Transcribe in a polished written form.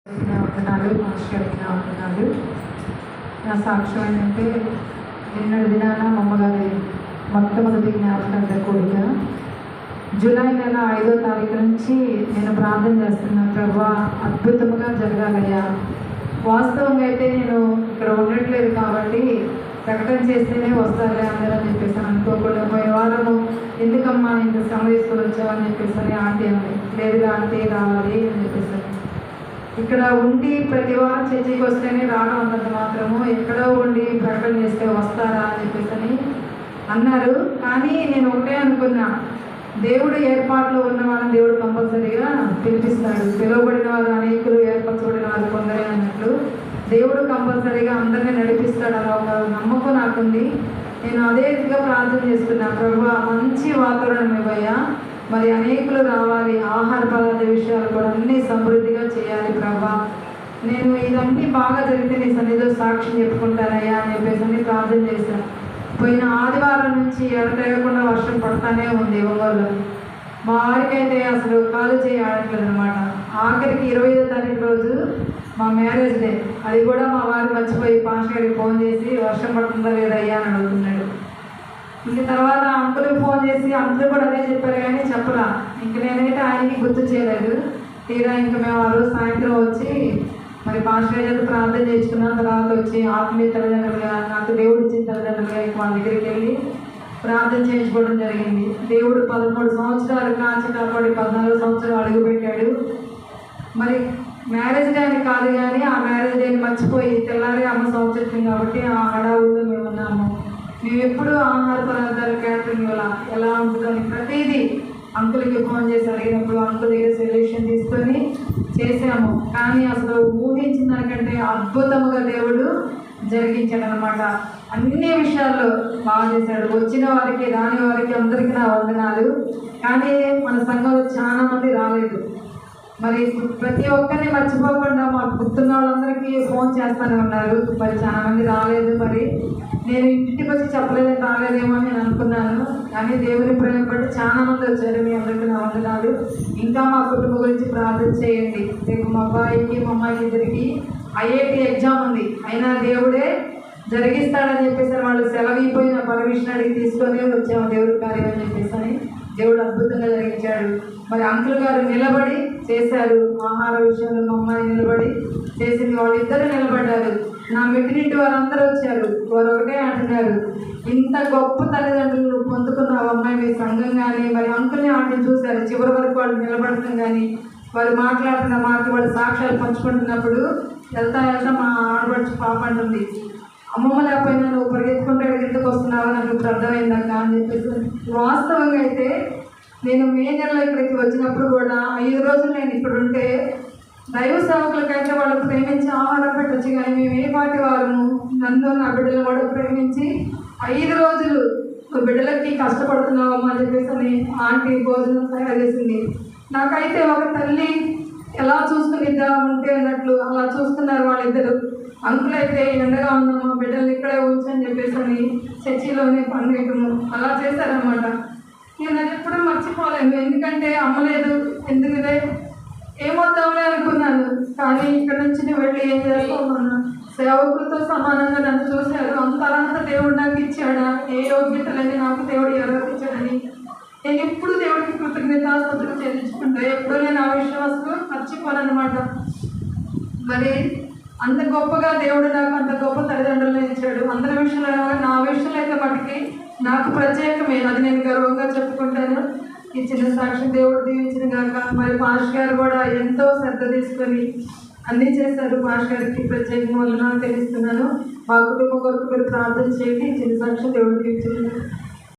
వందనాలు మాస్టర్కి నా వందనాలు. నా సాక్ష్యం ఏంటంటే నిన్నటి దినాన మా అమ్మగారి మొట్టమొదటి జ్ఞాపకార్థ కోరిక జూలై నెల 5వ తారీఖు నుంచి నేను ప్రార్థన చేస్తున్నాను. ప్రభువా అద్భుతంగా జరగాలయ్యా. వాస్తవంగా అయితే నేను ఇక్కడ ఉండట్లేదు కాబట్టి ప్రకటన చేస్తేనే వస్తారులే అందరూ అని చెప్పేసి అనుకోకుండా పోయే వారము ఎందుకమ్మా ఇంత శ్రమ తీసుకొని వచ్చావని చెప్పేసి ఆంటీ అంది. లేదు ఆంటీ రావాలి అని చెప్పేసి ఇక్కడ ఉండి ప్రతి వారం చర్చికి వస్తేనే రావడం అన్నది మాత్రము ఎక్కడో ఉండి ప్రకటన చేస్తే వస్తారా అని చెప్పేసి అన్నారు. కానీ నేను ఒకటే అనుకున్నా, దేవుడు ఏర్పాట్లో ఉన్న వాళ్ళని దేవుడు కంపల్సరీగా పిలిపిస్తాడు. పిలువబడిన వారు అనేకులు, ఏర్పరచబడిన వారు కొందరే అన్నట్లు దేవుడు కంపల్సరీగా అందరినీ నడిపిస్తాడు. అలా ఒక నమ్మకం నాకుంది. నేను అదే రీతిగా ప్రార్థన చేస్తున్నా. ప్రభువా మంచి వాతావరణం ఇవ్వయ్యా, మరి అనేకులు రావాలి, ఆహార పదార్థ విషయాలు కూడా అన్నీ సమృద్ధిగా చేయాలి ప్రభా. నేను ఇదన్నీ బాగా జరిగితే నీ సన్నిధిలో సాక్ష్యం చెప్పుకుంటానయ్యా అని చెప్పేసి ప్రార్థన చేశాను. పోయిన ఆదివారం నుంచి ఎడతెగకుండా వర్షం పడతానే ఉంది ఒంగోలులో. మా వారికైతే అసలు కాలు చేయి ఆడట్లేదు అనమాట. ఆఖరికి 25వ తారీఖు రోజు మా మ్యారేజ్ డే, అది కూడా మా వారు మర్చిపోయి పాస్టర్ గారికి ఫోన్ చేసి వర్షం పడుతుందా లేదయ్యా అని అడుగుతున్నాడు. ఇంక తర్వాత అంకుల్కి ఫోన్ చేసి అందరూ కూడా అదే చెప్పారు కానీ చెప్పరా. ఇంక నేనైతే ఆయనకి గుర్తు చేయలేదు. తీరా ఇంకా మేము ఆ రోజు సాయంత్రం వచ్చి మరి పాస్టర్ గారి ప్రార్థన చేసుకున్న తర్వాత వచ్చి ఆత్మీయ తల్లిదండ్రులుగా, నాకు దేవుడు ఇచ్చిన తల్లిదండ్రులుగా వాళ్ళ దగ్గరికి వెళ్ళి ప్రార్థన చేయించుకోవడం జరిగింది. దేవుడు 13 సంవత్సరాలు కాచి కాపాడి 14వ సంవత్సరాలు అడుగుపెట్టాడు. మరి మ్యారేజ్ డే అని కాదు కానీ ఆ మ్యారేజ్ డేని మర్చిపోయి తెల్లారి అమ్మ సంవత్సరం కాబట్టి ఆ హడావుల్లో మేము ఉన్నాము. మేము ఎప్పుడు ఆహార పదార్థాలు క్యాటరింగ్ ఎలా ఉంటుందని ప్రతిదీ అంకుల్కి ఫోన్ చేసి అడిగినప్పుడు అంకుల్ దగ్గర సెలెక్షన్ తీసుకొని చేసాము. కానీ అసలు ఊహించిన దానికంటే అద్భుతముగా దేవుడు జరిగించాడు అనమాట. అన్ని విషయాల్లో బాగా చేశాడు. వచ్చిన వారికి రాని వారికి అందరికీ నా వందనాలు. కానీ మన సంఘంలో చాలా మంది రాలేదు. మరి ప్రతి ఒక్కరిని మర్చిపోకుండా మాకు గుర్తున్న వాళ్ళందరికీ ఫోన్ చేస్తూనే ఉన్నారు. మరి చాలా మంది రాలేదు. మరి నేను ఇంటికి వచ్చి చెప్పలేదని రాలేదేమో అని నేను అనుకున్నాను. కానీ దేవుని ప్రేమ బట్టి చాలా మంది వచ్చారు. మీ అందరికీ నా వందనాలు. ఇంకా మా కుటుంబం గురించి ప్రార్థన చేయండి. రేపు మా అబ్బాయికి మా అమ్మాయికి ఇద్దరికి ఐఐటి ఎగ్జామ్ ఉంది. అయినా దేవుడే జరిగిస్తాడని చెప్పేసి వాళ్ళు సెలవిపోయిన పర్మిషన్ అడిగి తీసుకొని వచ్చాము దేవుడి కార్యం అని చెప్పేసి దేవుడు అద్భుతంగా జరిగించాడు. మరి అంకుల్ గారు నిలబడి చేశారు. ఆహార విషయంలో మా అమ్మాయి నిలబడి చేసింది. వాళ్ళిద్దరూ నిలబడ్డారు. నా మెట్టినింటి వారందరూ వచ్చారు. వారు ఒకటే అంటున్నారు, ఇంత గొప్ప తల్లిదండ్రులు పొందుకున్న అమ్మాయి మీ సంఘం కానీ మరి అంకుల్ని ఆంటీని చూశారు. చివరి వరకు వాళ్ళు నిలబడతాం కానీ వారు మాట్లాడుతున్న మాటలు వాళ్ళు సాక్ష్యాలు పంచుకుంటున్నప్పుడు వెళ్తా మా ఆడబడుచు పాప అంటుంది, అమ్మమ్మ లేకపోయినా నువ్వు పరిగెత్తుకుంటే ఎందుకు వస్తున్నావు నాకు ఇప్పుడు అర్థమైందాక అని చెప్పేసి. వాస్తవంగా అయితే నేను మే నెలలో ఇక్కడికి వచ్చినప్పుడు కూడా 5 రోజులు నేను ఇక్కడ ఉంటే దైవ సేవకులకైతే వాళ్ళు ప్రేమించి ఆహారం పెట్టచ్చు. కానీ మేము ఏ పాటి వారము నన్ను నా బిడ్డలు కూడా ప్రేమించి 5 రోజులు బిడ్డలకి కష్టపడుతున్నావమ్మా అని చెప్పేసి ఆంటీ భోజనం తయారు చేసింది. నాకైతే ఒక తల్లి ఎలా చూసుకునిద్దా ఉంటే అన్నట్లు అలా చూస్తున్నారు వాళ్ళిద్దరు. అంకుల్ అయితే ఎండగా ఉన్నామా బిడ్డలు ఇక్కడే ఉంచని చెప్పేసి చర్చిలోనే పండుగము అలా చేశారనమాట. నేను అది ఎప్పుడూ మర్చిపోలేను. ఎందుకంటే అమ్మలేదు, ఎందుకంటే ఏమొద్దాంలే అనుకున్నాను. కానీ ఇక్కడ నుంచి నేను వెళ్ళి ఏం చేసుకోమన్నా సేవకులతో సమానంగా నన్ను చూశారు. అంతలంతా దేవుడు నాకు ఇచ్చాడా, ఏ యోగ్యతలని నాకు దేవుడు ఎవరికి ఇచ్చాడని నేను ఎప్పుడు దేవుడికి కృతజ్ఞతాస్తుతులు చెల్లించుకుంటా. ఎప్పుడూ నేను ఆ విశ్వాసం మర్చిపోనమాట. మరి అంత గొప్పగా దేవుడు నాకు అంత గొప్ప తల్లిదండ్రులను ఇచ్చాడు. అందరి విషయంలో నా విషయంలో అయితే మటుకి నాకు ప్రత్యేకమే. అది నేను గర్వంగా చెప్పుకుంటాను. ఈ చిన్న సాక్ష్యం దేవుడు దీవించిన గాక. మరి పాస్టర్ గారు కూడా ఎంతో శ్రద్ధ తీసుకొని అన్నీ చేశారు. పాస్టర్ గారికి ప్రత్యేకంగా వందనాలు తెలుస్తున్నాను. మా కుటుంబం కొరకు మీరు ప్రార్థన చేయండి. ఈ చిన్న సాక్ష్యం దేవుడు దీవించిన